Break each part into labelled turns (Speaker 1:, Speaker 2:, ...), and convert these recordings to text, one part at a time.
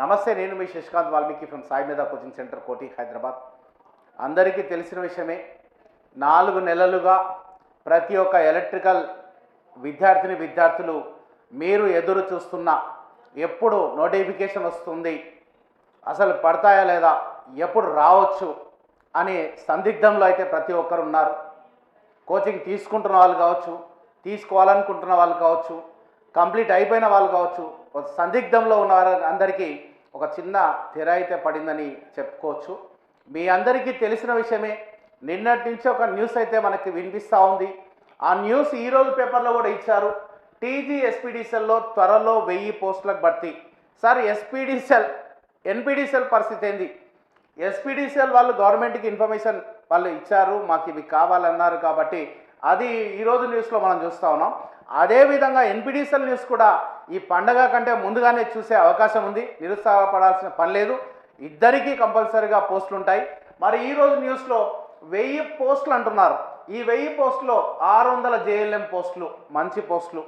Speaker 1: నమస్తే, నేను మీ శశికాంత్ వాల్మీకి ఫ్రమ్ సాయి మీద కోచింగ్ సెంటర్ కోటి హైదరాబాద్. అందరికీ తెలిసిన విషయమే, 4 నెలలుగా ప్రతి ఒక్క ఎలక్ట్రికల్ విద్యార్థులు మీరు ఎదురు చూస్తున్న ఎప్పుడు నోటిఫికేషన్ వస్తుంది, అసలు పడతాయా లేదా, ఎప్పుడు రావచ్చు అనే సందిగ్ధంలో అయితే ప్రతి ఒక్కరు ఉన్నారు. కోచింగ్ తీసుకుంటున్న వాళ్ళు కావచ్చు, తీసుకోవాలనుకుంటున్న వాళ్ళు కావచ్చు, కంప్లీట్ అయిపోయిన వాళ్ళు కావచ్చు, సందిగ్ధంలో ఉన్న అందరికీ ఒక చిన్న తెర అయితే పడిందని చెప్పుకోవచ్చు. మీ అందరికీ తెలిసిన విషయమే, నిన్నటి నుంచి ఒక న్యూస్ అయితే మనకి వినిపిస్తూ ఉంది. ఆ న్యూస్ ఈరోజు పేపర్లో కూడా ఇచ్చారు. టీజీ ఎస్పీడీసీఎల్లో త్వరలో 1000 పోస్టులకు భర్తీ. సార్, ఎన్పీడీసీఎల్ పరిస్థితి ఏంది? ఎస్పీడీసీఎల్ వాళ్ళు గవర్నమెంట్కి ఇన్ఫర్మేషన్ వాళ్ళు ఇచ్చారు, మాకు ఇవి కావాలన్నారు కాబట్టి అది ఈరోజు న్యూస్లో మనం చూస్తూ ఉన్నాం. అదేవిధంగా ఎన్పీడీసీఎల్ న్యూస్ కూడా ఈ పండగ కంటే ముందుగానే చూసే అవకాశం ఉంది. నిరుత్సాహపడాల్సిన పని లేదు, ఇద్దరికీ కంపల్సరీగా పోస్టులు ఉంటాయి. మరి ఈరోజు న్యూస్లో 1000 పోస్టులు అంటున్నారు. ఈ 1000 పోస్టులో 600 జేఎల్ఎం పోస్టులు, మంచి పోస్టులు.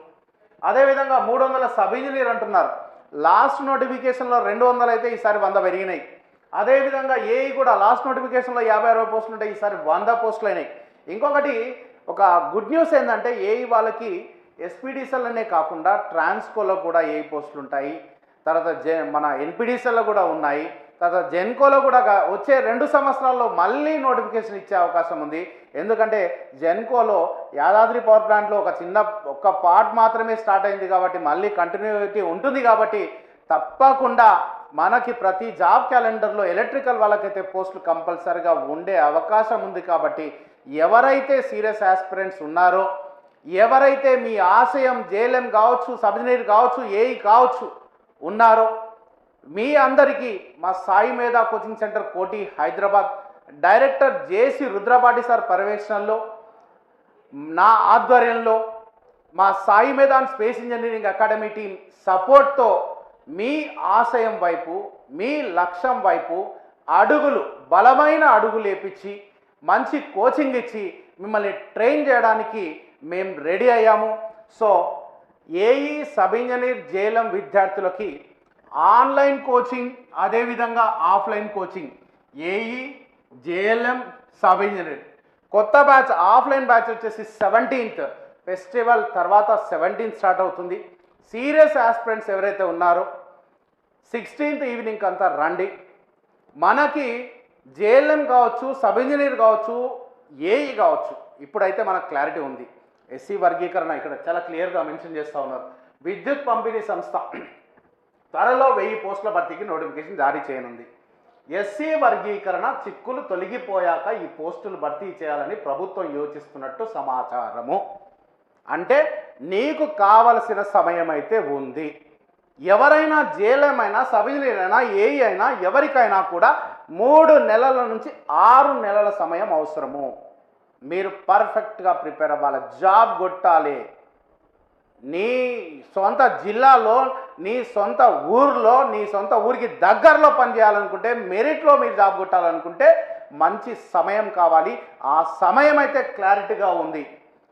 Speaker 1: అదేవిధంగా 300 సబ్ ఇంజనీర్ అంటున్నారు. లాస్ట్ నోటిఫికేషన్లో 200 అయితే ఈసారి 100 పెరిగినాయి. అదేవిధంగా ఏఈ కూడా లాస్ట్ నోటిఫికేషన్లో 50-60 పోస్టులు ఉంటాయి, ఈసారి 100 పోస్టులు అయినాయి. ఇంకొకటి ఒక గుడ్ న్యూస్ ఏంటంటే, ఏఈ వాళ్ళకి ఎస్పీడీసీఎల్ అనే కాకుండా ట్రాన్స్కోలో కూడా ఏఈ పోస్టులు ఉంటాయి. తర్వాత మన ఎన్పీడీసీఎల్లో కూడా ఉన్నాయి. తర్వాత జెన్కోలో కూడా వచ్చే 2 సంవత్సరాల్లో మళ్ళీ నోటిఫికేషన్ ఇచ్చే అవకాశం ఉంది. ఎందుకంటే జెన్కోలో యాదాద్రి పవర్ ప్లాంట్లో ఒక పార్ట్ మాత్రమే స్టార్ట్ అయింది కాబట్టి మళ్ళీ కంటిన్యూటీ ఉంటుంది. కాబట్టి తప్పకుండా మనకి ప్రతి జాబ్ క్యాలెండర్లో ఎలక్ట్రికల్ వాళ్ళకైతే పోస్టులు కంపల్సరీగా ఉండే అవకాశం ఉంది. కాబట్టి ఎవరైతే సీరియస్ ఆస్పిరెంట్స్ ఉన్నారో, ఎవరైతే మీ ఆశయం జేఎల్ఎం కావచ్చు, సబ్ ఇంజనీర్ కావచ్చు, ఏఈ కావచ్చు ఉన్నారో, మీ అందరికీ మా సాయి మీద coaching centre Koti Hyderabad director JC Rudrapati sir పర్యవేక్షణలో, నా ఆధ్వర్యంలో, మా Sai Medhan space engineering academy team సపోర్ట్తో మీ ఆశయం వైపు, మీ లక్ష్యం వైపు బలమైన అడుగులు వేపించి మంచి కోచింగ్ ఇచ్చి మిమ్మల్ని ట్రైన్ చేయడానికి మేము రెడీ అయ్యాము. So AE, sub engineer, JLM విద్యార్థులకి ఆన్లైన్ కోచింగ్, అదేవిధంగా offline coaching, AE, JLM, sub engineer. కొత్త బ్యాచ్, ఆఫ్లైన్ బ్యాచ్ వచ్చేసి 17th ఫెస్టివల్ తర్వాత 17th స్టార్ట్ అవుతుంది. సీరియస్ ఆస్పిరెంట్స్ ఎవరైతే ఉన్నారో 16th ఈవినింగ్ అంతా రండి. మనకి జేఎల్ఎం కావచ్చు, సబ్ ఇంజనీర్ కావచ్చు, ఏఈ కావచ్చు, ఇప్పుడైతే మనకు క్లారిటీ ఉంది. ఎస్సీ వర్గీకరణ ఇక్కడ చాలా క్లియర్గా మెన్షన్ చేస్తూ ఉన్నారు. విద్యుత్ పంపిణీ సంస్థ త్వరలో 1000 పోస్టుల భర్తీకి నోటిఫికేషన్ జారీ చేయనుంది. ఎస్సీ వర్గీకరణ చిక్కులు తొలగిపోయాక ఈ పోస్టులు భర్తీ చేయాలని ప్రభుత్వం యోచిస్తున్నట్టు సమాచారము. అంటే నీకు కావలసిన సమయం అయితే ఉంది. ఎవరైనా జేఎల్ఎం అయినా, సబ్ ఇంజనీర్ అయినా, ఏఈ అయినా, ఎవరికైనా కూడా 3 నెలల నుంచి 6 నెలల సమయం అవసరము. మీరు పర్ఫెక్ట్గా ప్రిపేర్ అవ్వాలి, జాబ్ కొట్టాలి. నీ సొంత జిల్లాలో, నీ సొంత ఊర్లో, నీ సొంత ఊరికి దగ్గరలో పనిచేయాలనుకుంటే, మెరిట్లో మీరు జాబ్ కొట్టాలనుకుంటే మంచి సమయం కావాలి. ఆ సమయం అయితే క్లారిటీగా ఉంది.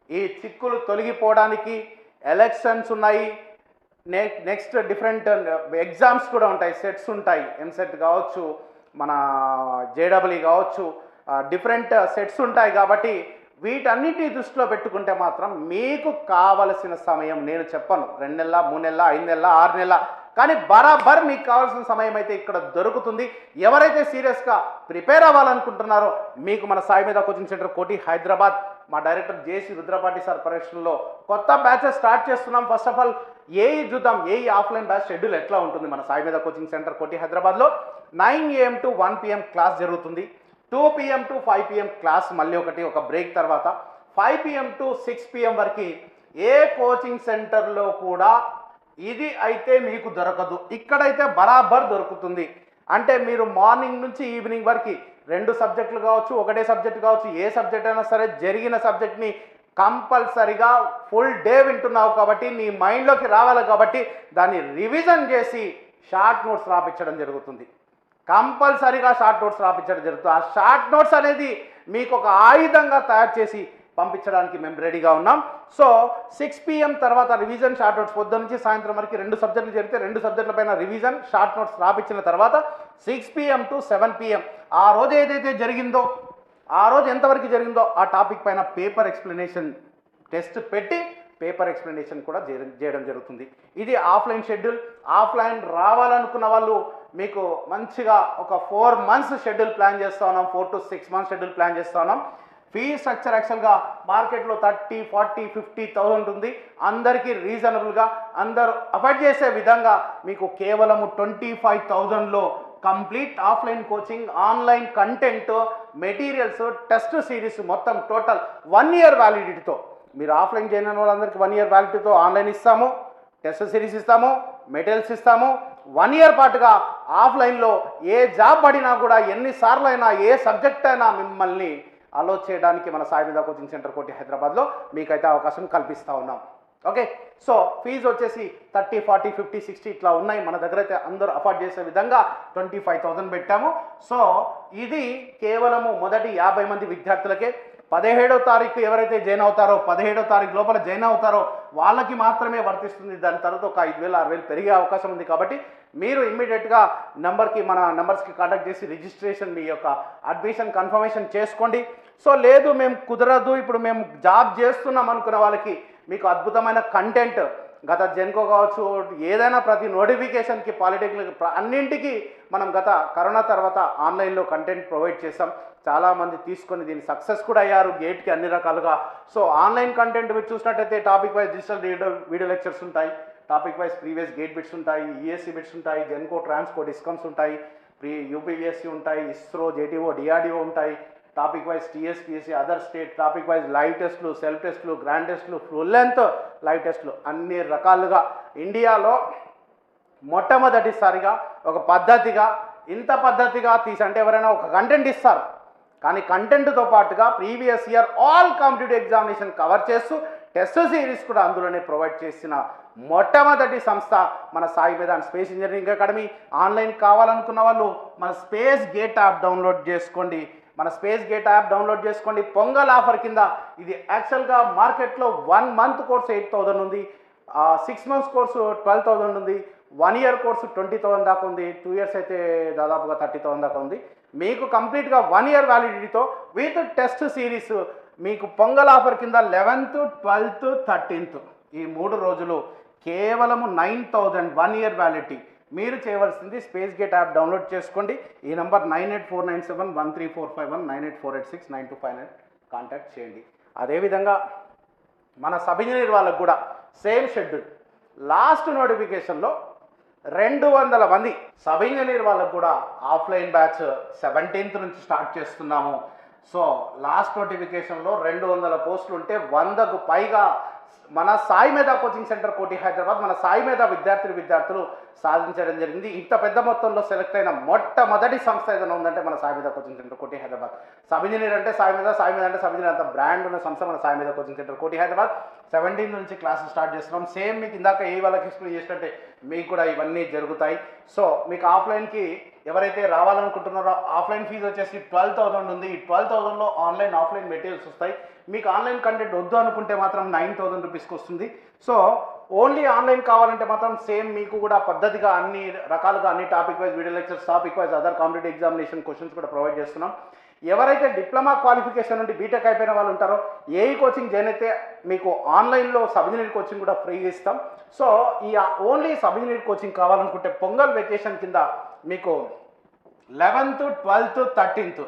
Speaker 1: ఈ చిక్కులు తొలగిపోవడానికి ఎలక్షన్స్ ఉన్నాయి, నెక్స్ట్ డిఫరెంట్ ఎగ్జామ్స్ కూడా ఉంటాయి, సెట్స్ ఉంటాయి, ఎంసెట్ కావచ్చు, మన జేడబ్ల్యూ కావచ్చు, డిఫరెంట్ సెట్స్ ఉంటాయి. కాబట్టి వీటన్నిటిని దృష్టిలో పెట్టుకుంటే మాత్రం మీకు కావలసిన సమయం నేను చెప్పను 2 నెలల, 3 నెలల, 5 నెలల, 6 నెలల, కానీ బరాబర్ మీకు కావాల్సిన సమయం అయితే ఇక్కడ దొరుకుతుంది. ఎవరైతే సీరియస్గా ప్రిపేర్ అవ్వాలనుకుంటున్నారో మీకు మన సాయి మీద కోచింగ్ సెంటర్ కోటి హైదరాబాద్ మా డైరెక్టర్ జేసి రుద్రపాటి సార్ పర్యవేక్షణలో కొత్త బ్యాచెస్ స్టార్ట్ చేస్తున్నాం. ఫస్ట్ ఆఫ్ ఆల్ ఏఈ చూద్దాం. ఏఈ ఆఫ్లైన్ బ్యాచ్ షెడ్యూల్ ఎట్లా ఉంటుంది మన సాయి మీద కోచింగ్ సెంటర్ కోటి హైదరాబాద్లో 9 AM to 1 PM క్లాస్ జరుగుతుంది. 2 PM to 5 PM క్లాస్, మళ్ళీ ఒక బ్రేక్ తర్వాత 5 PM to 6 PM వరకు ఏ కోచింగ్ సెంటర్లో కూడా ఇది అయితే మీకు దొరకదు. ఇక్కడైతే బరాబర్ దొరుకుతుంది. అంటే మీరు మార్నింగ్ నుంచి ఈవినింగ్ వరకు 2 సబ్జెక్టులు కావచ్చు, ఒకటే సబ్జెక్ట్ కావచ్చు, ఏ సబ్జెక్ట్ అయినా సరే జరిగిన సబ్జెక్ట్ని కంపల్సరిగా ఫుల్ డే వింటున్నావు కాబట్టి నీ మైండ్లోకి రావాలి. కాబట్టి దాన్ని రివిజన్ చేసి షార్ట్ నోట్స్ రాపించడం జరుగుతుంది. కంపల్సరీగా షార్ట్ నోట్స్ రాపించడం జరుగుతుంది. ఆ షార్ట్ నోట్స్ అనేది మీకు ఒక ఆయుధంగా తయారు చేసి పంపించడానికి మేము రెడీగా ఉన్నాం. సో 6 PM తర్వాత రివిజన్ షార్ట్ నోట్స్ పొద్దు నుంచి సాయంత్రం వరకు 2 సబ్జెక్టులు జరిగితే 2 సబ్జెక్టుల పైన రివిజన్ షార్ట్ నోట్స్ రాపించిన తర్వాత 6 PM to 7 PM ఆ రోజు ఏదైతే జరిగిందో, ఆ రోజు ఎంతవరకు జరిగిందో ఆ టాపిక్ పైన పేపర్ ఎక్స్ప్లెనేషన్ టెస్ట్ పెట్టి పేపర్ ఎక్స్ప్లెనేషన్ కూడా చేయడం జరుగుతుంది. ఇది ఆఫ్లైన్ షెడ్యూల్. ఆఫ్లైన్ రావాలనుకున్న వాళ్ళు మీకు మంచిగా ఒక 4 months షెడ్యూల్ ప్లాన్ చేస్తూ ఉన్నాం, 4 to 6 months షెడ్యూల్ ప్లాన్ చేస్తూ ఉన్నాం. ఫీ స్ట్రక్చర్ యాక్చువల్గా మార్కెట్లో 30, 40, 50,000 ఉంది. అందరికీ రీజనబుల్గా అందరూ అఫోర్డ్ చేసే విధంగా మీకు కేవలము 25,000లో complete offline coaching, online content, materials, test series మొత్తం టోటల్ 1 year వ్యాలిడిటీతో. మీరు ఆఫ్లైన్ చేయని వాళ్ళందరికీ 1 year వ్యాలిడిటీతో ఆన్లైన్ ఇస్తాము, టెస్ట్ సిరీస్ ఇస్తాము, మెటీరియల్స్ ఇస్తాము. 1 year పాటుగా ఆఫ్లైన్లో ఏ జాబ్ పడినా కూడా ఎన్నిసార్లు అయినా ఏ సబ్జెక్ట్ అయినా మిమ్మల్ని అలో చేయడానికి మన సాయి మీద కోచింగ్ సెంటర్ కోటి హైదరాబాద్లో మీకైతే అవకాశం కల్పిస్తూ ఉన్నాం. ఓకే, సో ఫీజు వచ్చేసి 30, 40, 50, 60 ఇట్లా ఉన్నాయి. మన దగ్గర అయితే అందరూ అఫోర్డ్ చేసే విధంగా 25,000 పెట్టాము. సో ఇది కేవలము మొదటి 50 మంది విద్యార్థులకే. 17వ తారీఖు ఎవరైతే జాయిన్ అవుతారో, 17వ తారీఖు లోపల జాయిన్ అవుతారో వాళ్ళకి మాత్రమే వర్తిస్తుంది. దాని తర్వాత ఒక 5,000, 6,000 పెరిగే అవకాశం ఉంది. కాబట్టి మీరు ఇమ్మీడియట్గా మన నంబర్స్కి కాంటాక్ట్ చేసి రిజిస్ట్రేషన్, మీ యొక్క అడ్మిషన్ కన్ఫర్మేషన్ చేసుకోండి. సో లేదు మేము కుదరదు, ఇప్పుడు మేము జాబ్ చేస్తున్నాం అనుకున్న వాళ్ళకి మీకు అద్భుతమైన కంటెంట్ గత జెన్కో కావచ్చు, ఏదైనా ప్రతి నోటిఫికేషన్కి, పాలిటెక్నిక్ అన్నింటికి మనం గత కరోనా తర్వాత ఆన్లైన్లో కంటెంట్ ప్రొవైడ్ చేస్తాం. చాలామంది తీసుకొని దీన్ని సక్సెస్ కూడా అయ్యారు గేట్కి అన్ని రకాలుగా. సో ఆన్లైన్ కంటెంట్ మీరు చూసినట్టయితే topic wise digital video lectures ఉంటాయి, topic wise previous GATE bits ఉంటాయి, ఈఎస్సీ బిట్స్ ఉంటాయి, జెన్కో ట్రాన్స్కో డిస్కమ్స్ ఉంటాయి, యూపీఎస్సీ ఉంటాయి, ఇస్రో, జేటీఓ, డిఆర్డిఓ ఉంటాయి, topic wise TSPSC, other state, topic wise live టెస్ట్లు, సెల్ఫ్ టెస్ట్లు, గ్రాండ్ టెస్ట్లు, ఫుల్ లెంత్ లైవ్ టెస్ట్లు అన్ని రకాలుగా ఇండియాలో మొట్టమొదటిసారిగా ఒక పద్ధతిగా, ఇంత పద్ధతిగా అంటే ఎవరైనా ఒక కంటెంట్ ఇస్తారు, కానీ కంటెంట్తో పాటుగా previous year all competitive examination cover చేస్తూ టెస్ట్ సిరీస్ కూడా అందులోనే ప్రొవైడ్ చేసిన మొట్టమొదటి సంస్థ మన Sai Vedant space engineering academy. Online కావాలనుకున్న వాళ్ళు మన స్పేస్ గేట్ యాప్ డౌన్లోడ్ చేసుకోండి. పొంగల్ ఆఫర్ కింద ఇది యాక్చువల్గా మార్కెట్లో 1 month కోర్స్ 8,000 ఉంది, 6 months కోర్సు 12,000 ఉంది, 1 year కోర్సు 20,000 దాకా ఉంది, 2 years అయితే దాదాపుగా 30,000 దాకా ఉంది. మీకు కంప్లీట్గా 1 year వ్యాలిడిటీతో విత్ టెస్ట్ సిరీస్ మీకు పొంగల్ ఆఫర్ కింద 11th, 12th, 13th ఈ 3 రోజులు కేవలము 9,000 1 year వ్యాలిడిటీ. మీరు చేయవలసింది స్పేస్ గేట్ యాప్ డౌన్లోడ్ చేసుకోండి. ఈ నంబర్ 9849713451 98486925 కాంటాక్ట్ చేయండి. అదేవిధంగా మన సబ్ ఇంజనీర్ వాళ్ళకు కూడా సేమ్ షెడ్యూల్. లాస్ట్ నోటిఫికేషన్లో 200 మంది సబ్ ఇంజనీర్ వాళ్ళకు కూడా ఆఫ్లైన్ బ్యాచ్ 17th నుంచి స్టార్ట్ చేస్తున్నాము. సో లాస్ట్ నోటిఫికేషన్లో 200 పోస్టులు ఉంటే 100కు పైగా మన సాయి మేధా కోచింగ్ సెంటర్ కోటి హైదరాబాద్, మన సాయి మేధా విద్యార్థులు సాధించడం జరిగింది. ఇంత పెద్ద మొత్తంలో సెలెక్ట్ అయిన మొట్టమొదటి సంస్థ ఏదైనా ఉందంటే మన సాయి మేధా coaching centre Koti Hyderabad. Sub engineer అంటే సాయి మేధా అంటే సబ్ ఇంజనీర్, అంత బ్రాండ్ ఉన్న సంస్థ మన సాయి మేధా కోచింగ్ సెంటర్ కోటి హైదరాబాద్. 17 నుంచి క్లాసెస్ స్టార్ట్ చేస్తున్నాం. సేమ్ మీకు ఇందాక ఏ వాళ్ళకి ఎక్స్ప్లెయిన్ చేసినట్టే మీకు కూడా ఇవన్నీ జరుగుతాయి. సో మీకు ఆఫ్లైన్కి ఎవరైతే రావాలనుకుంటున్నారో ఆఫ్లైన్ ఫీజు వచ్చేసి 12,000 ఉంది. ఈ 12,000లో ఆన్లైన్, ఆఫ్లైన్ మెటీరియల్స్ వస్తాయి. మీకు ఆన్లైన్ కంటెంట్ వద్దు అనుకుంటే మాత్రం 9,000 రూపీస్కి వస్తుంది. సో ఓన్లీ ఆన్లైన్ కావాలంటే మాత్రం సేమ్ మీకు కూడా పద్ధతిగా అన్ని రకాలుగా అన్ని topic wise video lectures, topic wise other competitive examination questions కూడా ప్రొవైడ్ చేస్తున్నాం. ఎవరైతే డిప్లొమా క్వాలిఫికేషన్ నుండి బీటెక్ అయిపోయిన వాళ్ళు ఉంటారో ఏఈ కోచింగ్ జాయిన్ అయితే మీకు ఆన్లైన్లో సబ్ ఇంజనీర్ కోచింగ్ కూడా ఫ్రీగా ఇస్తాం. సో ఈ ఓన్లీ సబ్ ఇంజనీర్ కోచింగ్ కావాలనుకుంటే పొంగల్ వెకేషన్ కింద మీకు 11th, 12th, 13th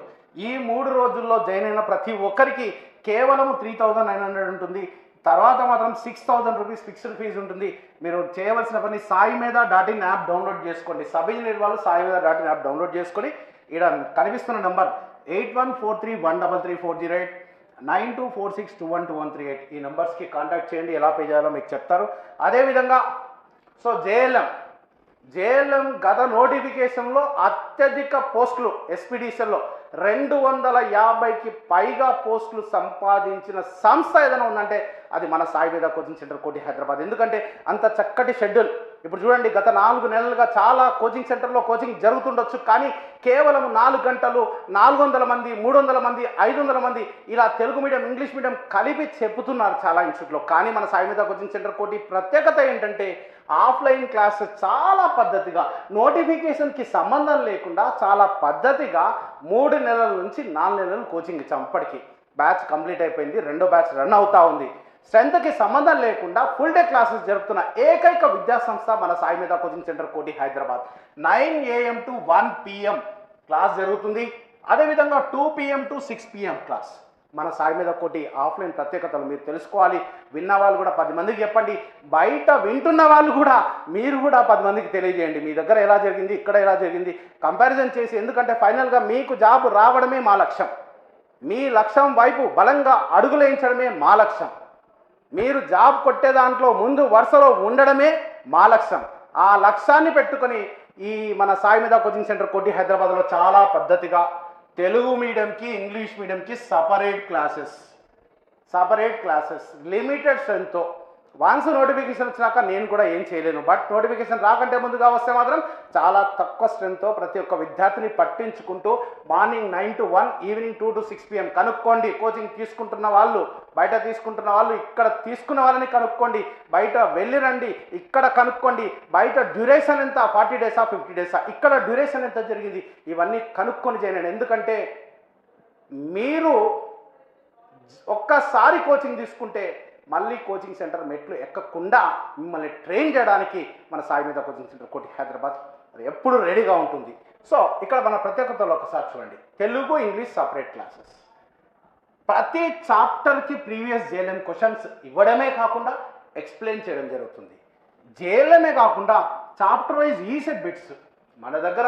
Speaker 1: ఈ 3 రోజుల్లో జాయిన్ అయిన ప్రతి ఒక్కరికి కేవలం 3,900 ఉంటుంది. తర్వాత మాత్రం 6,000 రూపీస్ ఫిక్స్డ్ ఫీజు ఉంటుంది. మీరు చేయవలసిన పని saimedha.in యాప్ డౌన్లోడ్ చేసుకోండి. సబ్ ఇంజనీర్ వాళ్ళు saimedha.in యాప్ డౌన్లోడ్ చేసుకొని ఇక్కడ కనిపిస్తున్న నంబర్ 8143133408 9246212138 ఈ నంబర్స్కి కాంటాక్ట్ చేయండి. ఎలా పే చేయాలో మీకు చెప్తారు. అదేవిధంగా సో జేఎల్ఎం గత నోటిఫికేషన్లో అత్యధిక పోస్టులు ఎస్పీడీసీఎల్లో 250కి పైగా పోస్టులు సంపాదించిన సంస్థ ఏదైనా ఉందంటే అది మన సాయి మేధా కోచింగ్ సెంటర్ కోటి హైదరాబాద్. ఎందుకంటే అంత చక్కటి షెడ్యూల్. ఇప్పుడు చూడండి, గత 4 నెలలుగా చాలా కోచింగ్ సెంటర్లో కోచింగ్ జరుగుతుండొచ్చు, కానీ కేవలం 4 గంటలు 400 మంది, 300 మంది, 500 మంది ఇలా తెలుగు మీడియం, ఇంగ్లీష్ మీడియం కలిపి చెబుతున్నారు చాలా ఇన్స్టిట్యూట్లో. కానీ మన సాయి మీద కోచింగ్ సెంటర్ కోటి ప్రత్యేకత ఏంటంటే ఆఫ్లైన్ క్లాసెస్ చాలా పద్ధతిగా, నోటిఫికేషన్కి సంబంధం లేకుండా చాలా పద్ధతిగా 3 నెలల నుంచి 4 నెలలు కోచింగ్ ఇచ్చాం. ఇప్పటికీ బ్యాచ్ కంప్లీట్ అయిపోయింది, 2వ బ్యాచ్ రన్ అవుతా ఉంది. స్ట్రెంత్కి సంబంధం లేకుండా ఫుల్ డే క్లాసెస్ జరుపుతున్న ఏకైక విద్యా సంస్థ మన సాయి మీద coaching centre Koti Hyderabad. 9 AM to 1 PM class జరుగుతుంది. అదేవిధంగా 2 PM to 6 PM క్లాస్. మన సాయి మీద కోటి ఆఫ్లైన్ ప్రత్యేకతలు మీరు తెలుసుకోవాలి. విన్న వాళ్ళు కూడా 10 మందికి చెప్పండి. బయట వింటున్న వాళ్ళు కూడా మీరు కూడా 10 మందికి తెలియజేయండి. మీ దగ్గర ఎలా జరిగింది, ఇక్కడ ఎలా జరిగింది కంపారిజన్ చేసి. ఎందుకంటే ఫైనల్గా మీకు జాబ్ రావడమే మా లక్ష్యం. మీ లక్ష్యం వైపు బలంగా అడుగులేయించడమే మా లక్ష్యం. మీరు జాబ్ కొట్టే దాంట్లో ముందు వరుసలో ఉండడమే మా లక్ష్యం. ఆ లక్ష్యాన్ని పెట్టుకొని ఈ మన సాయి మీద కోచింగ్ సెంటర్ కోటి హైదరాబాద్లో చాలా పద్ధతిగా తెలుగు మీడియంకి, ఇంగ్లీష్ మీడియంకి సపరేట్ క్లాసెస్ లిమిటెడ్ స్ట్రెంత్తో. వన్స్ నోటిఫికేషన్ వచ్చినాక నేను కూడా ఏం చేయలేను. బట్ నోటిఫికేషన్ రాకంటే ముందుగా వస్తే మాత్రం చాలా తక్కువ స్ట్రెంత్తో ప్రతి ఒక్క విద్యార్థిని పట్టించుకుంటూ morning 9 to 1, evening 2 to 6 PM కనుక్కోండి. కోచింగ్ తీసుకుంటున్న వాళ్ళు, బయట తీసుకుంటున్న వాళ్ళు, ఇక్కడ తీసుకున్న వాళ్ళని కనుక్కోండి. బయట వెళ్ళి రండి, ఇక్కడ కనుక్కోండి. బయట డ్యూరేషన్ ఎంత, 40 డేసా 50 డేసా, ఇక్కడ డ్యూరేషన్ ఎంత జరిగింది, ఇవన్నీ కనుక్కొని చేయండి. ఎందుకంటే మీరు ఒక్కసారి కోచింగ్ తీసుకుంటే మళ్ళీ కోచింగ్ సెంటర్ మెట్లు ఎక్కకుండా మిమ్మల్ని ట్రైన్ చేయడానికి మన సాయి మీద కోచింగ్ సెంటర్ కోటి హైదరాబాద్ ఎప్పుడు రెడీగా ఉంటుంది. సో ఇక్కడ మన ప్రత్యేకతలో ఒకసారి చూడండి. Telugu, English separate classes. ప్రతి చాప్టర్కి ప్రీవియస్ జేఎల్ఎం క్వశ్చన్స్ ఇవ్వడమే కాకుండా ఎక్స్ప్లెయిన్ చేయడం జరుగుతుంది. జేఎల్ఎంఏ కాకుండా చాప్టర్ వైజ్ ఈసెట్ బిట్స్ మన దగ్గర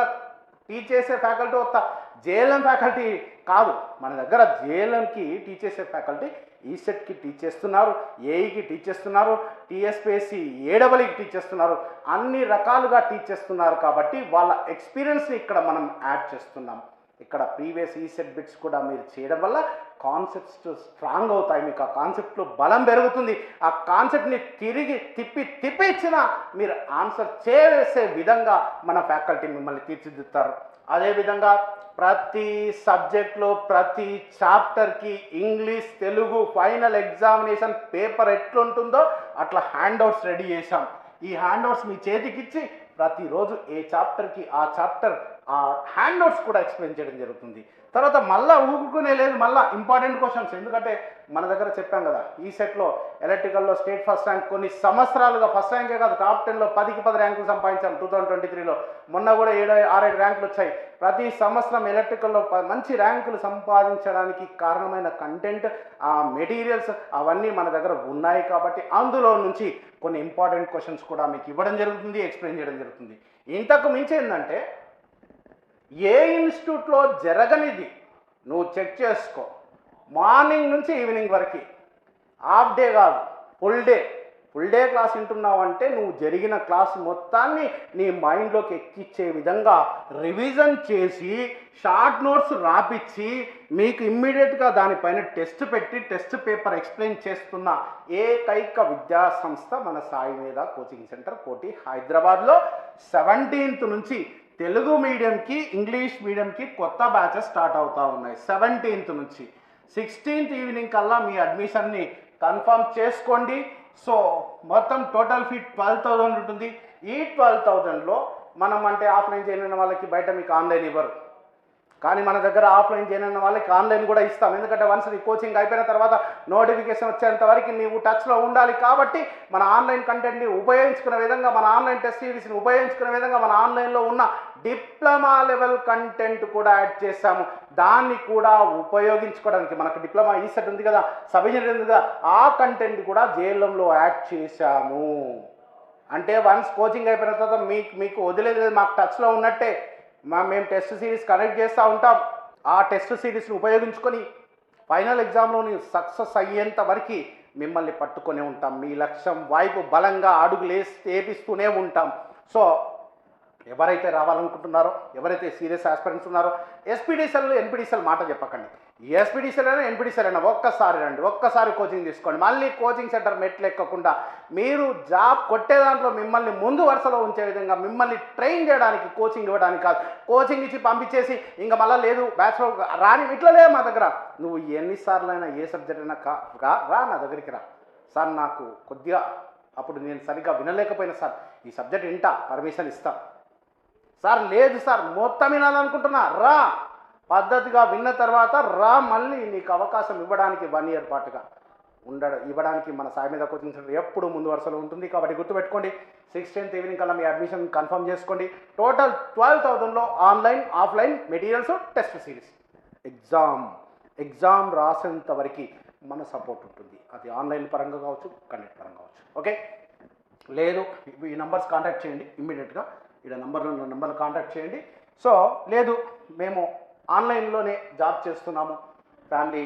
Speaker 1: టీచ్ చేసే ఫ్యాకల్టీ వస్తా జేఎల్ఎం ఫ్యాకల్టీ కాదు. మన దగ్గర జేఎల్ఎంకి టీచ్ చేసే ఫ్యాకల్టీ ఈసెట్కి టీచ్ చేస్తున్నారు, ఏఈకి టీచ్ చేస్తున్నారు, టీఎస్పీఎస్సి, ఏడబ్ల్యూకి టీచ్ చేస్తున్నారు. అన్ని రకాలుగా టీచ్ చేస్తున్నారు కాబట్టి వాళ్ళ ఎక్స్పీరియన్స్ని ఇక్కడ మనం యాడ్ చేస్తున్నాం. ఇక్కడ ప్రీవియస్ ఈసెట్ బిట్స్ కూడా మీరు చేయడం వల్ల కాన్సెప్ట్స్ స్ట్రాంగ్ అవుతాయి. మీకు ఆ కాన్సెప్ట్లో బలం పెరుగుతుంది. ఆ కాన్సెప్ట్ని తిప్పి ఇచ్చినా మీరు ఆన్సర్ చేసే విధంగా మన ఫ్యాకల్టీ మిమ్మల్ని తీర్చిదిద్దుతారు. అదేవిధంగా ప్రతి సబ్జెక్ట్లో ప్రతి చాప్టర్కి English, Telugu final examination paper ఎట్లుంటుందో అట్లా హ్యాండ్అవుట్స్ రెడీ చేశాం. ఈ హ్యాండ్అవుట్స్ మీ చేతికిచ్చి ప్రతిరోజు ఏ చాప్టర్కి ఆ చాప్టర్ ఆ హ్యాండ్అవుట్స్ కూడా ఎక్స్ప్లెయిన్ చేయడం జరుగుతుంది. తర్వాత మళ్ళీ ఊరుకునే లేదు, మళ్ళీ ఇంపార్టెంట్ క్వశ్చన్స్. ఎందుకంటే మన దగ్గర చెప్పాం కదా, ఈ సెట్లో ఎలక్ట్రికల్లో స్టేట్ ఫస్ట్ ర్యాంక్ కొన్ని సంవత్సరాలుగా, ఫస్ట్ ర్యాంకే కాదు టాప్ 10లో 10కి 10 ర్యాంకులు సంపాదించాం 2023లో. మొన్న కూడా 6 ర్యాంకులు వచ్చాయి. ప్రతి సంవత్సరం ఎలక్ట్రికల్లో మంచి ర్యాంకులు సంపాదించడానికి కారణమైన కంటెంట్, ఆ మెటీరియల్స్ అవన్నీ మన దగ్గర ఉన్నాయి. కాబట్టి అందులో నుంచి కొన్ని ఇంపార్టెంట్ క్వశ్చన్స్ కూడా మీకు ఇవ్వడం జరుగుతుంది, ఎక్స్ప్లెయిన్ చేయడం జరుగుతుంది. ఇంతకు మించి ఏంటంటే ఏ ఇన్స్టిట్యూట్లో జరగనిది నువ్వు చెక్ చేసుకో. మార్నింగ్ నుంచి ఈవినింగ్ వరకు, హాఫ్ డే కాదు ఫుల్ డే క్లాస్ వింటున్నావు అంటే నువ్వు జరిగిన క్లాస్ మొత్తాన్ని నీ మైండ్లోకి ఎక్కిచ్చే విధంగా రివిజన్ చేసి షార్ట్ నోట్స్ రాపిచ్చి మీకు ఇమ్మీడియట్గా దానిపైన టెస్ట్ పెట్టి టెస్ట్ పేపర్ ఎక్స్ప్లెయిన్ చేస్తున్న ఏకైక విద్యా సంస్థ మన సాయి మీద కోచింగ్ సెంటర్ కోటి హైదరాబాద్లో. 17th నుంచి తెలుగు మీడియంకి, ఇంగ్లీష్ మీడియంకి కొత్త బ్యాచెస్ స్టార్ట్ అవుతూ ఉన్నాయి. 17th నుంచి 16th ఈవినింగ్ కల్లా మీ అడ్మిషన్ని కన్ఫర్మ్ చేసుకోండి. సో మొత్తం టోటల్ ఫీ 12,000 ఉంటుంది. ఈ 12,000లో మనం అంటే ఆఫ్లైన్ చేయని వాళ్ళకి బయట మీకు ఆన్లైన్ ఇవ్వరు, కానీ మన దగ్గర ఆఫ్లైన్ చేయని వాళ్ళకి ఆన్లైన్ కూడా ఇస్తాం. ఎందుకంటే వన్స్ నీ కోచింగ్ అయిపోయిన తర్వాత నోటిఫికేషన్ వచ్చేంత వరకు నీవు టచ్లో ఉండాలి. కాబట్టి మన ఆన్లైన్ కంటెంట్ని ఉపయోగించుకునే విధంగా, మన ఆన్లైన్ టెస్ట్ సిరీస్ని ఉపయోగించుకునే విధంగా మన ఆన్లైన్లో ఉన్న డిప్లొమా లెవెల్ కంటెంట్ కూడా యాడ్ చేశాము. దాన్ని కూడా ఉపయోగించుకోవడానికి మనకు డిప్లొమా ఈసెట్ ఉంది కదా, సబ్ ఇంజనీరింగ్ ఉంది కదా, ఆ కంటెంట్ కూడా జేఎల్ఎంలో యాడ్ చేశాము. అంటే వన్స్ కోచింగ్ అయిపోయిన తర్వాత మీకు వదిలేదు, మాకు టచ్లో ఉన్నట్టే. మేము టెస్ట్ సిరీస్ కనెక్ట్ చేస్తూ ఉంటాం. ఆ టెస్ట్ సిరీస్ని ఉపయోగించుకొని ఫైనల్ ఎగ్జామ్లో సక్సెస్ అయ్యేంత వరకు మిమ్మల్ని పట్టుకొనే ఉంటాం. మీ లక్ష్యం వైపు బలంగా వేపిస్తూనే ఉంటాం. సో ఎవరైతే రావాలనుకుంటున్నారో, ఎవరైతే సీరియస్ ఆస్పిరెంట్స్ ఉన్నారో, ఎస్పీడీసీఎల్ ఎన్పీడీసీఎల్ మాట చెప్పకండి. ఎస్పీడీసీఎల్ అయినా ఎన్పీడీసీఎల్ అయినా ఒక్కసారి రండి, ఒక్కసారి కోచింగ్ తీసుకోండి. మళ్ళీ కోచింగ్ సెంటర్ మెట్లు ఎక్కకుండా మీరు జాబ్ కొట్టే దాంట్లో మిమ్మల్ని ముందు వరుసలో ఉంచే విధంగా మిమ్మల్ని ట్రైన్ చేయడానికి, కోచింగ్ ఇవ్వడానికి కాదు. కోచింగ్ ఇచ్చి పంపించేసి ఇంకా మళ్ళీ లేదు బ్యాచ్లో రాని ఇట్లా లేదు మా దగ్గర. నువ్వు ఎన్నిసార్లు అయినా ఏ సబ్జెక్ట్ అయినా రా నా దగ్గరికి రా సార్, నాకు కొద్దిగా అప్పుడు నేను సరిగ్గా వినలేకపోయినా సార్ ఈ సబ్జెక్ట్ వింటా, పర్మిషన్ ఇస్తా సార్. లేదు సార్ మొత్తం వినాలనుకుంటున్నా రా, పద్ధతిగా విన్న తర్వాత రా, మళ్ళీ నీకు అవకాశం ఇవ్వడానికి 1 year పాటుగా ఇవ్వడానికి మన సాయి మీద కోచింగ్ సెంటర్ ఎప్పుడు ముందు వరుసలో ఉంటుంది. కాబట్టి గుర్తుపెట్టుకోండి, 16th ఈవినింగ్ కల్లా మీ అడ్మిషన్ కన్ఫర్మ్ చేసుకోండి. టోటల్ 12,000లో online offline materials, test series, exam రాసేంత వరకు మన సపోర్ట్ ఉంటుంది. అది ఆన్లైన్ పరంగా కావచ్చు, కండక్ట్ పరంగా కావచ్చు. ఓకే, లేదు ఈ నంబర్స్ కాంటాక్ట్ చేయండి ఇమ్మీడియట్గా, ఇక్కడ నంబర్లు కాంటాక్ట్ చేయండి. సో లేదు మేము ఆన్లైన్లోనే జాబ్ చేస్తున్నాము, ఫ్యామిలీ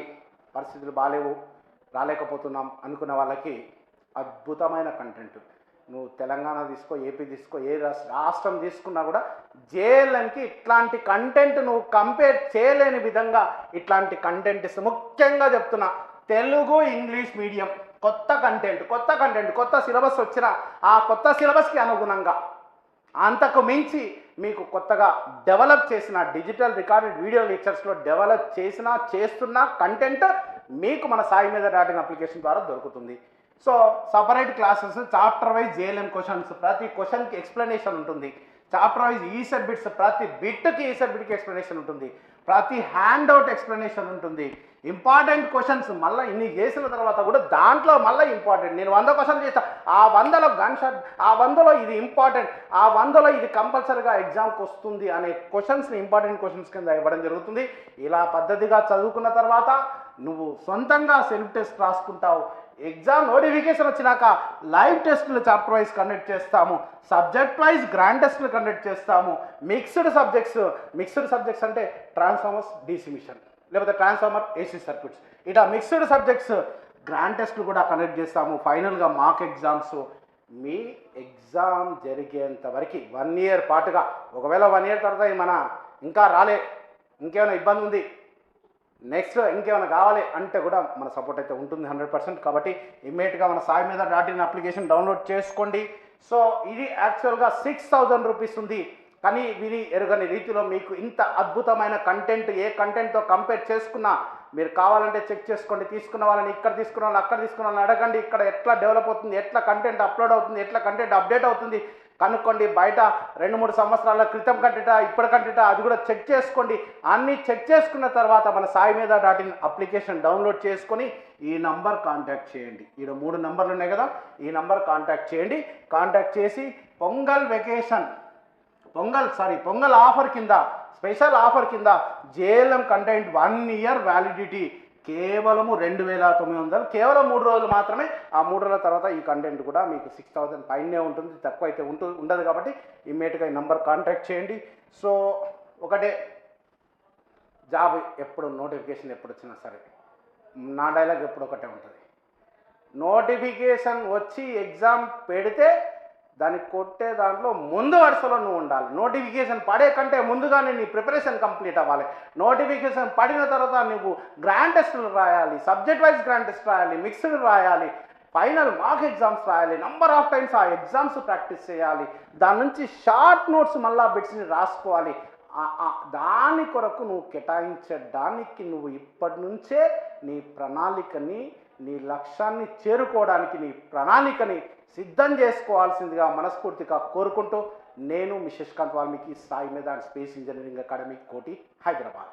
Speaker 1: పరిస్థితులు బాగాలేవు, రాలేకపోతున్నాం అనుకున్న వాళ్ళకి అద్భుతమైన కంటెంట్. నువ్వు తెలంగాణ తీసుకో, ఏపీ తీసుకో, ఏ రాష్ట్రం తీసుకున్నా కూడా జేఎల్ఎంకి ఇట్లాంటి కంటెంట్ నువ్వు కంపేర్ చేయలేని విధంగా ఇట్లాంటి కంటెంట్ ఇస్తే, ముఖ్యంగా చెప్తున్నా తెలుగు ఇంగ్లీష్ మీడియం కొత్త కంటెంట్ కొత్త సిలబస్ వచ్చిన ఆ కొత్త సిలబస్కి అనుగుణంగా అంతకు మించి మీకు కొత్తగా డెవలప్ చేసిన డిజిటల్ రికార్డెడ్ వీడియో లెక్చర్స్లో డెవలప్ చేస్తున్న కంటెంట్ మీకు మన సాయి మీద డాటింగ్ అప్లికేషన్ ద్వారా దొరుకుతుంది. So separate classes, chapter wise JLM questions, ప్రతి క్వశ్చన్కి ఎక్స్ప్లెనేషన్ ఉంటుంది. చాప్టర్ వైజ్ ఈసెట్ బిట్స్, ప్రతి బిట్కి ఈసెట్ బిట్కి ఎక్స్ప్లెనేషన్ ఉంటుంది. ప్రతి హ్యాండ్ అవుట్ ఎక్స్ప్లెనేషన్ ఉంటుంది. ఇంపార్టెంట్ క్వశ్చన్స్ మళ్ళీ ఇన్ని చేసిన తర్వాత కూడా దాంట్లో మళ్ళీ ఇంపార్టెంట్, నేను 100 క్వశ్చన్ చేస్తా, ఆ 100లో గన్ షాట్, ఆ 100లో ఇది ఇంపార్టెంట్, ఆ 100లో ఇది కంపల్సరీగా ఎగ్జామ్కి వస్తుంది అనే క్వశ్చన్స్ని ఇంపార్టెంట్ క్వశ్చన్స్ కింద ఇవ్వడం జరుగుతుంది. ఇలా పద్ధతిగా చదువుకున్న తర్వాత నువ్వు సొంతంగా సెల్ఫ్ టెస్ట్ రాసుకుంటావు. ఎగ్జామ్ నోటిఫికేషన్ వచ్చినాక లైవ్ టెస్టులు చాప్టర్ వైజ్ కండక్ట్ చేస్తాము, సబ్జెక్ట్ వైజ్ గ్రాండ్ టెస్టులు కండక్ట్ చేస్తాము. మిక్స్డ్ సబ్జెక్ట్స్ అంటే ట్రాన్స్ఫార్మర్స్ డీసీ మిషన్, లేకపోతే ట్రాన్స్ఫార్మర్ ఏసీ సర్క్యూట్స్, ఇట్లా మిక్స్డ్ సబ్జెక్ట్స్ గ్రాండ్ టెస్టులు కూడా కండక్ట్ చేస్తాము. ఫైనల్గా మాక్ ఎగ్జామ్స్. మీ ఎగ్జామ్ జరిగేంత వరకు 1 year పాటుగా, ఒకవేళ 1 year తర్వాత మన ఇంకా రాలే, ఇంకేమైనా ఇబ్బంది ఉంది, నెక్స్ట్ ఇంకేమైనా కావాలి అంటే కూడా మన సపోర్ట్ అయితే ఉంటుంది 100%. కాబట్టి ఇమ్మీడియట్గా మన సాయి మీద డాటిన్ అప్లికేషన్ డౌన్లోడ్ చేసుకోండి. సో ఇది యాక్చువల్గా 6,000 రూపీస్ ఉంది, కానీ విని ఎరుగని రీతిలో మీకు ఇంత అద్భుతమైన కంటెంట్ ఏ కంటెంట్తో కంపేర్ చేసుకున్నా మీరు కావాలంటే చెక్ చేసుకోండి. తీసుకున్న వాళ్ళని ఇక్కడ తీసుకున్న వాళ్ళని అక్కడ తీసుకున్న వాళ్ళని అడగండి, ఇక్కడ ఎట్లా డెవలప్ అవుతుంది, ఎట్లా కంటెంట్ అప్లోడ్ అవుతుంది, ఎట్లా కంటెంట్ అప్డేట్ అవుతుంది కనుక్కోండి. బయట 2-3 సంవత్సరాల క్రితం కంటెంట్, ఇప్పటి కంటెంట్, అది కూడా చెక్ చేసుకోండి. అన్నీ చెక్ చేసుకున్న తర్వాత మన సాయి మీద డాటిన్ అప్లికేషన్ డౌన్లోడ్ చేసుకొని ఈ నంబర్ కాంటాక్ట్ చేయండి. ఇక్కడ 3 నంబర్లు ఉన్నాయి కదా, ఈ నంబర్ కాంటాక్ట్ చేయండి. కాంటాక్ట్ చేసి పొంగల్ ఆఫర్ కింద, స్పెషల్ ఆఫర్ కింద జేఎల్ఎం కంటెంట్ 1 year వ్యాలిడిటీ కేవలము 2,900, కేవలం 3 రోజులు మాత్రమే. ఆ 3 రోజుల తర్వాత ఈ కంటెంట్ కూడా మీకు 6,000 పైనే ఉంటుంది, తక్కువ అయితే ఉండదు. కాబట్టి ఇమ్మీడియట్గా ఈ నెంబర్ కాంటాక్ట్ చేయండి. సో ఒకటే, జాబ్ ఎప్పుడు నోటిఫికేషన్ ఎప్పుడు వచ్చినా సరే నా డైలాగ్ ఎప్పుడు ఒకటే ఉంటుంది, నోటిఫికేషన్ వచ్చి ఎగ్జామ్ పెడితే దాన్ని కొట్టే దాంట్లో ముందు వరుసలో నువ్వు ఉండాలి. నోటిఫికేషన్ పడే కంటే ముందుగానే నీ ప్రిపరేషన్ కంప్లీట్ అవ్వాలి. నోటిఫికేషన్ పడిన తర్వాత నువ్వు గ్రాండ్ టెస్టులు రాయాలి, సబ్జెక్ట్ వైజ్ గ్రాండ్ టెస్ట్ రాయాలి, మిక్స్డ్ రాయాలి, ఫైనల్ మార్క్ ఎగ్జామ్స్ రాయాలి, నంబర్ ఆఫ్ టైమ్స్ ఆ ఎగ్జామ్స్ ప్రాక్టీస్ చేయాలి, దాని నుంచి షార్ట్ నోట్స్ మళ్ళా బిట్స్ని రాసుకోవాలి. దాని కొరకు నువ్వు కేటాయించడానికి నువ్వు ఇప్పటి నుంచే నీ ప్రణాళికని, నీ లక్ష్యాన్ని చేరుకోవడానికి నీ ప్రణాళికని సిద్ధం చేసుకోవాల్సిందిగా మనస్ఫూర్తిగా కోరుకుంటూ, నేను మీ శశికాంత్ వాల్మీకి, సాయి మీద స్పేస్ ఇంజనీరింగ్ అకాడమీ, కోటి, హైదరాబాద్.